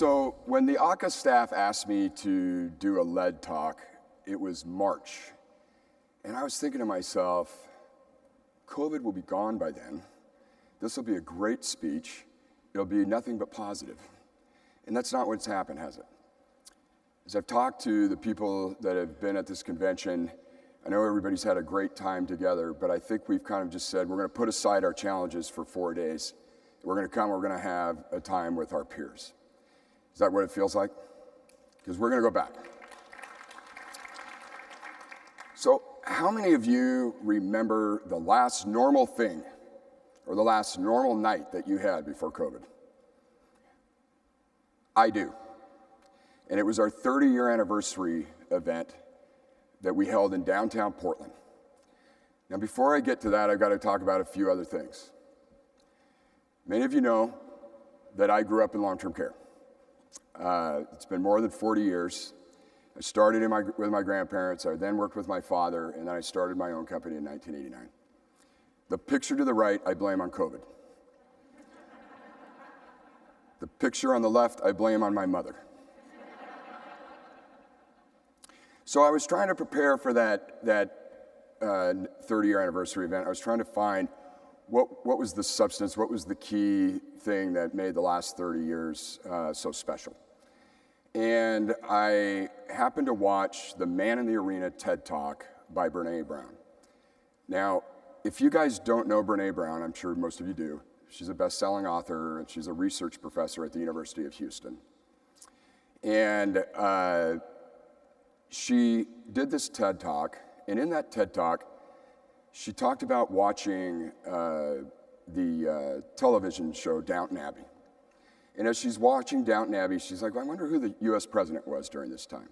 So when the ACA staff asked me to do a lead talk, it was March. And I was thinking to myself, COVID will be gone by then. This will be a great speech. It'll be nothing but positive. And that's not what's happened, has it? As I've talked to the people that have been at this convention, I know everybody's had a great time together, but I think we've kind of just said we're going to put aside our challenges for 4 days. We're going to come, we're going to have a time with our peers. Is that what it feels like? Because we're going to go back. So how many of you remember the last normal thing or the last normal night that you had before COVID? I do. And it was our 30-year anniversary event that we held in downtown Portland. Now, before I get to that, I've got to talk about a few other things. Many of you know that I grew up in long-term care. It's been more than 40 years. I started with my grandparents, I then worked with my father, and then I started my own company in 1989. The picture to the right, I blame on COVID. The picture on the left, I blame on my mother. So I was trying to prepare for that 30-year anniversary event. I was trying to find what was the substance, what was the key thing that made the last 30 years so special. And I happened to watch the Man in the Arena TED Talk by Brené Brown. Now, if you guys don't know Brené Brown, I'm sure most of you do. She's a best-selling author, and she's a research professor at the University of Houston. And she did this TED Talk, and in that TED Talk, she talked about watching the television show Downton Abbey. And as she's watching Downton Abbey, she's like, well, I wonder who the US president was during this time.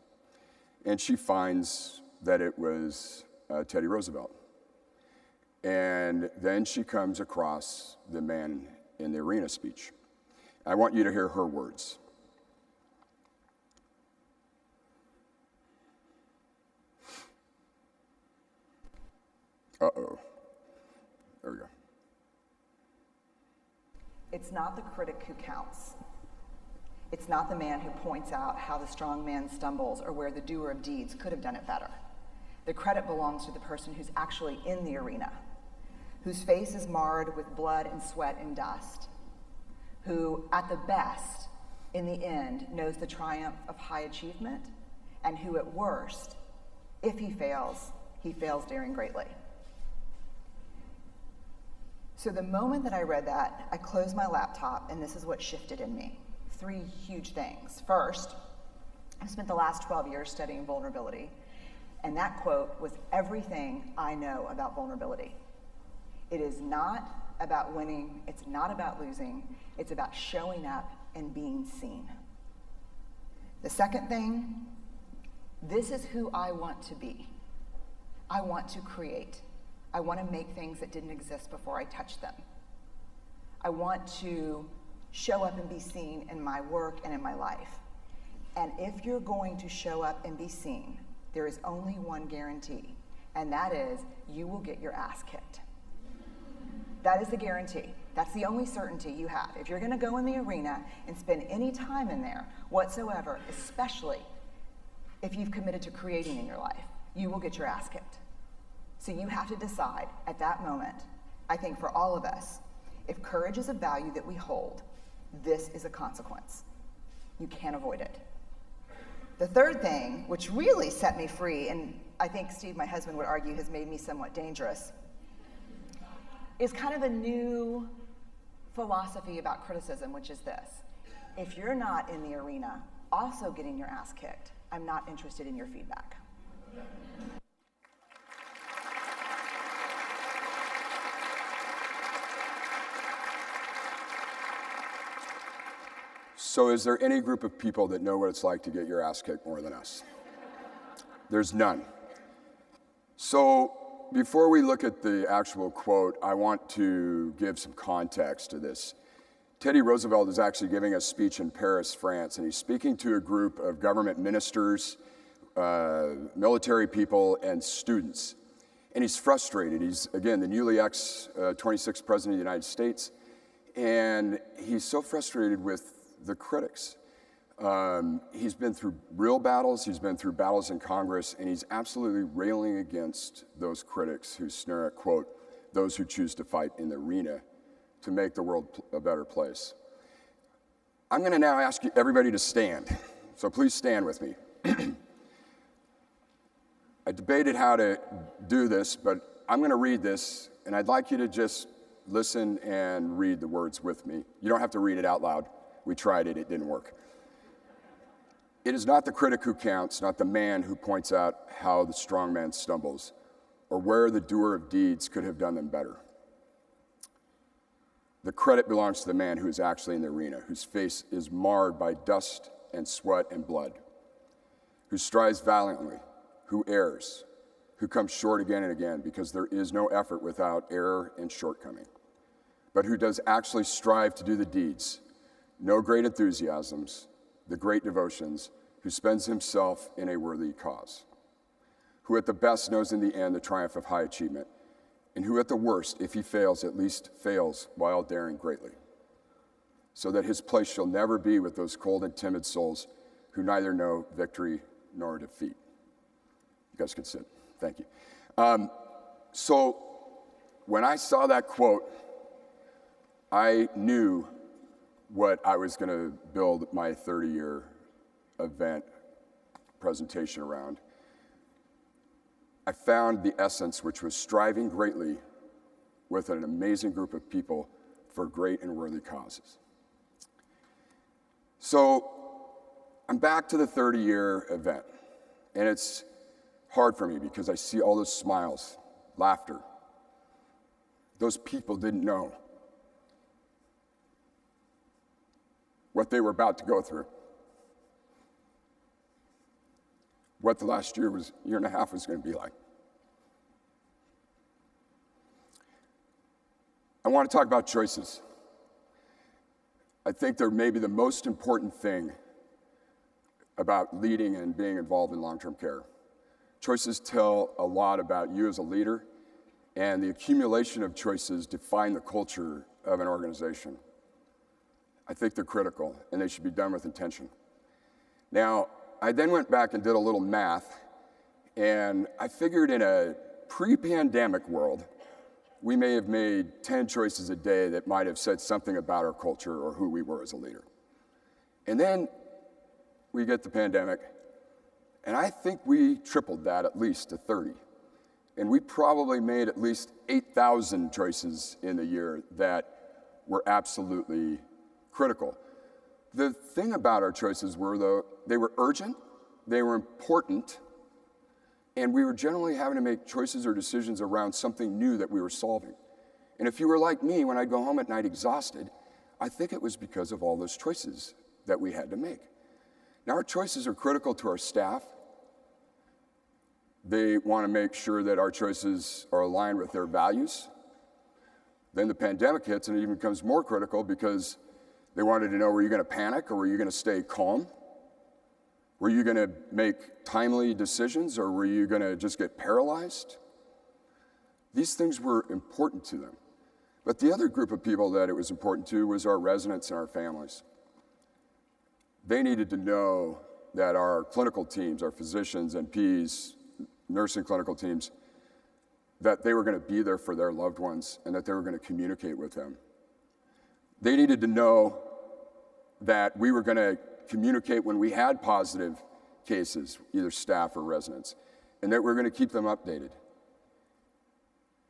And she finds that it was Teddy Roosevelt. And then she comes across the Man in the Arena speech. I want you to hear her words. Uh-oh. There we go. It's not the critic who counts. It's not the man who points out how the strong man stumbles or where the doer of deeds could have done it better. The credit belongs to the person who's actually in the arena, whose face is marred with blood and sweat and dust, who, at the best, in the end, knows the triumph of high achievement, and who, at worst, if he fails daring greatly. So the moment that I read that, I closed my laptop, and this is what shifted in me. 3 huge things. First, I spent the last 12 years studying vulnerability, and that quote was everything I know about vulnerability. It is not about winning, it's not about losing, it's about showing up and being seen. The second thing, this is who I want to be. I want to create. I want to make things that didn't exist before I touched them. I want to show up and be seen in my work and in my life. And if you're going to show up and be seen, there is only one guarantee, and that is you will get your ass kicked. That is the guarantee. That's the only certainty you have. If you're going to go in the arena and spend any time in there whatsoever, especially if you've committed to creating in your life, you will get your ass kicked. So you have to decide at that moment, I think for all of us, if courage is a value that we hold, this is a consequence. You can't avoid it. The third thing, which really set me free, and I think Steve, my husband, would argue has made me somewhat dangerous, is kind of a new philosophy about criticism, which is this. If you're not in the arena also getting your ass kicked, I'm not interested in your feedback. So is there any group of people that know what it's like to get your ass kicked more than us? There's none. So before we look at the actual quote, I want to give some context to this. Teddy Roosevelt is actually giving a speech in Paris, France, and he's speaking to a group of government ministers, military people, and students. And he's frustrated. He's, again, the newly ex-26th president of the United States, and he's so frustrated with the critics. He's been through real battles, he's been through battles in Congress, and he's absolutely railing against those critics who sneer at, quote, those who choose to fight in the arena to make the world a better place. I'm going to now ask you, everybody to stand. So please stand with me. I debated how to do this, but I'm going to read this, and I'd like you to just listen and read the words with me. You don't have to read it out loud. We tried it, it didn't work. It is not the critic who counts, not the man who points out how the strong man stumbles, or where the doer of deeds could have done them better. The credit belongs to the man who is actually in the arena, whose face is marred by dust and sweat and blood, who strives valiantly, who errs, who comes short again and again, because there is no effort without error and shortcoming, but who does actually strive to do the deeds, no great enthusiasms, the great devotions, who spends himself in a worthy cause, who at the best knows in the end the triumph of high achievement, and who at the worst, if he fails, at least fails while daring greatly, so that his place shall never be with those cold and timid souls who neither know victory nor defeat. You guys can sit. Thank you. So when I saw that quote, I knew what I was going to build my 30-year event presentation around. I found the essence, which was striving greatly with an amazing group of people for great and worthy causes. So I'm back to the 30-year event, and it's hard for me because I see all those smiles, laughter. Those people didn't know what they were about to go through, what the last year and a half was going to be like. I want to talk about choices. I think they're maybe the most important thing about leading and being involved in long-term care. Choices tell a lot about you as a leader, and the accumulation of choices define the culture of an organization. I think they're critical, and they should be done with intention. Now, I then went back and did a little math, and I figured in a pre-pandemic world, we may have made 10 choices a day that might have said something about our culture or who we were as a leader. And then we get the pandemic, and I think we tripled that at least to 30. And we probably made at least 8,000 choices in the year that were absolutely critical. The thing about our choices were, though, they were urgent, they were important, and we were generally having to make choices or decisions around something new that we were solving. And if you were like me, when I'd go home at night exhausted, I think it was because of all those choices that we had to make. Now, our choices are critical to our staff. They want to make sure that our choices are aligned with their values. Then the pandemic hits, and it even becomes more critical because they wanted to know, were you going to panic or were you going to stay calm? Were you going to make timely decisions or were you going to just get paralyzed? These things were important to them. But the other group of people that it was important to was our residents and our families. They needed to know that our clinical teams, our physicians, NPs, nursing clinical teams, that they were going to be there for their loved ones and that they were going to communicate with them. They needed to know that we were going to communicate when we had positive cases, either staff or residents, and that we're going to keep them updated.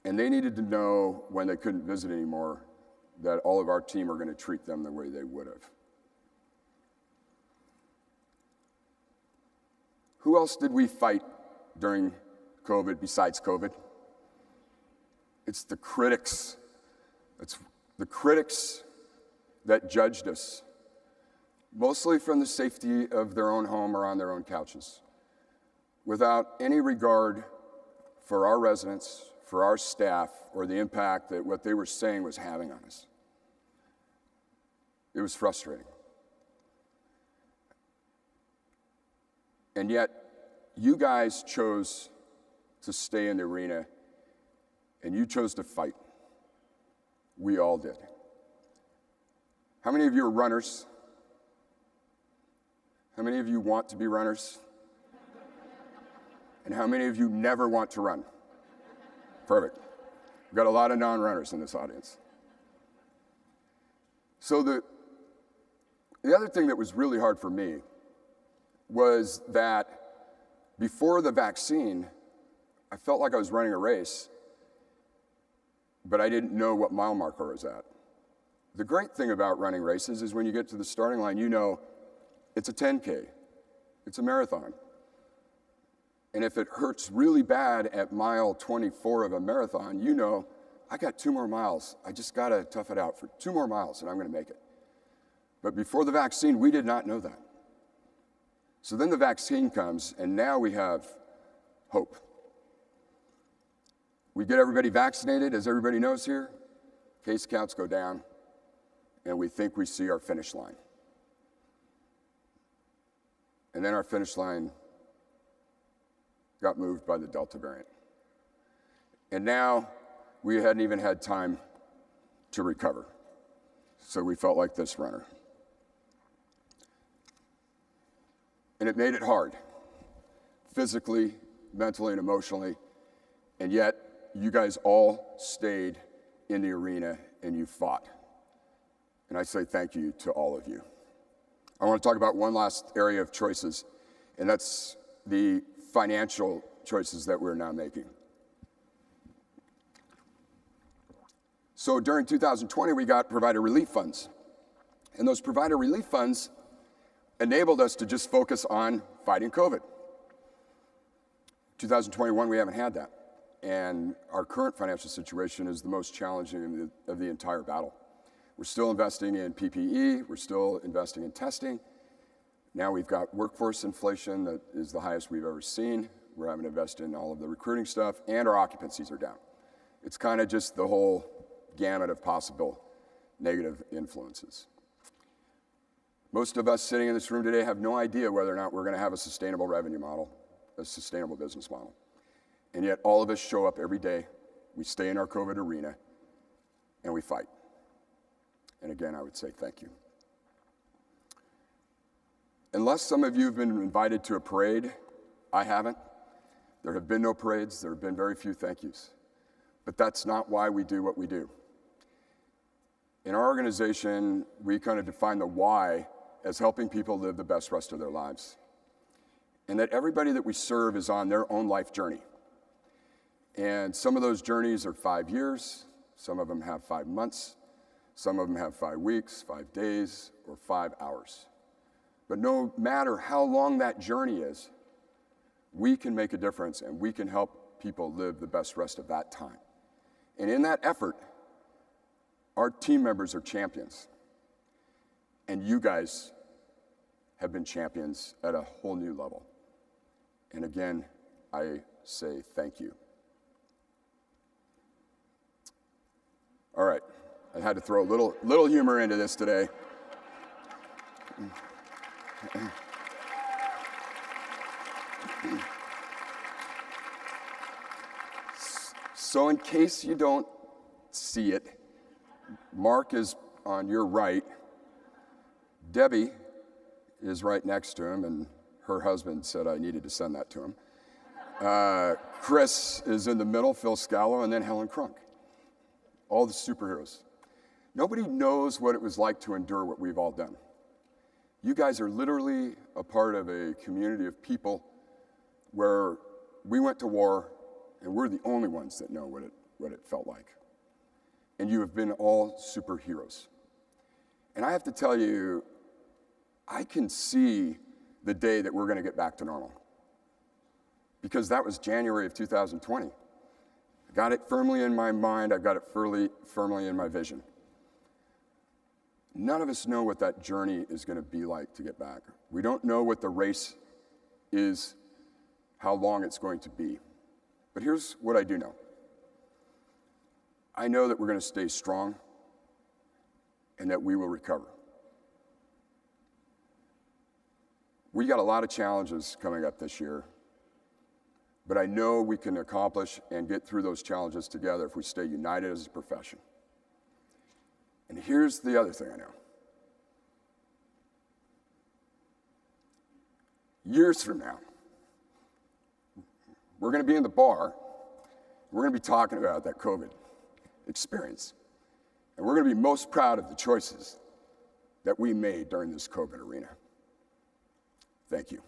And they needed to know when they couldn't visit anymore that all of our team were going to treat them the way they would have. Who else did we fight during COVID besides COVID? It's the critics. It's the critics that judged us, mostly from the safety of their own home or on their own couches, without any regard for our residents, for our staff, or the impact that what they were saying was having on us. It was frustrating. And yet, you guys chose to stay in the arena, and you chose to fight. We all did. How many of you are runners? How many of you want to be runners? And how many of you never want to run? Perfect. We've got a lot of non-runners in this audience. So the other thing that was really hard for me was that before the vaccine, I felt like I was running a race, but I didn't know what mile marker I was at. The great thing about running races is when you get to the starting line, you know it's a 10K, it's a marathon. And if it hurts really bad at mile 24 of a marathon, you know, I got 2 more miles. I just gotta tough it out for 2 more miles and I'm gonna make it. But before the vaccine, we did not know that. So then the vaccine comes and now we have hope. We get everybody vaccinated, as everybody knows here, case counts go down, and we think we see our finish line. And then our finish line got moved by the Delta variant. And now we hadn't even had time to recover. So we felt like this runner. And it made it hard, physically, mentally, and emotionally. And yet, you guys all stayed in the arena and you fought. And I say thank you to all of you. I want to talk about one last area of choices, and that's the financial choices that we're now making. So during 2020, we got provider relief funds. And those provider relief funds enabled us to just focus on fighting COVID. 2021, we haven't had that. And our current financial situation is the most challenging of the entire battle. We're still investing in PPE, we're still investing in testing. Now we've got workforce inflation that is the highest we've ever seen. We're having to invest in all of the recruiting stuff, and our occupancies are down. It's kind of just the whole gamut of possible negative influences. Most of us sitting in this room today have no idea whether or not we're going to have a sustainable revenue model, a sustainable business model. And yet all of us show up every day, we stay in our COVID arena, and we fight. And again, I would say thank you. Unless some of you have been invited to a parade, I haven't. There have been no parades, there have been very few thank yous. But that's not why we do what we do. In our organization, we kind of define the why as helping people live the best rest of their lives. And that everybody that we serve is on their own life journey. And some of those journeys are 5 years, some of them have 5 months, some of them have 5 weeks, 5 days, or 5 hours. But no matter how long that journey is, we can make a difference and we can help people live the best rest of that time. And in that effort, our team members are champions. And you guys have been champions at a whole new level. And again, I say thank you. All right, I had to throw a little humor into this today. So in case you don't see it, Mark is on your right, Debbie is right next to him, and her husband said I needed to send that to him. Chris is in the middle, Phil Scallo, and then Helen Crunk. All the superheroes. Nobody knows what it was like to endure what we've all done. You guys are literally a part of a community of people where we went to war and we're the only ones that know what it felt like. And you have been all superheroes. And I have to tell you, I can see the day that we're going to get back to normal. Because that was January of 2020. I got it firmly in my mind, I've got it firmly in my vision. None of us know what that journey is going to be like to get back. We don't know what the race is, how long it's going to be. But here's what I do know. I know that we're going to stay strong and that we will recover. We got a lot of challenges coming up this year, but I know we can accomplish and get through those challenges together if we stay united as a profession. And here's the other thing I know. years from now, we're going to be in the bar. We're going to be talking about that COVID experience. And we're going to be most proud of the choices that we made during this COVID arena. Thank you.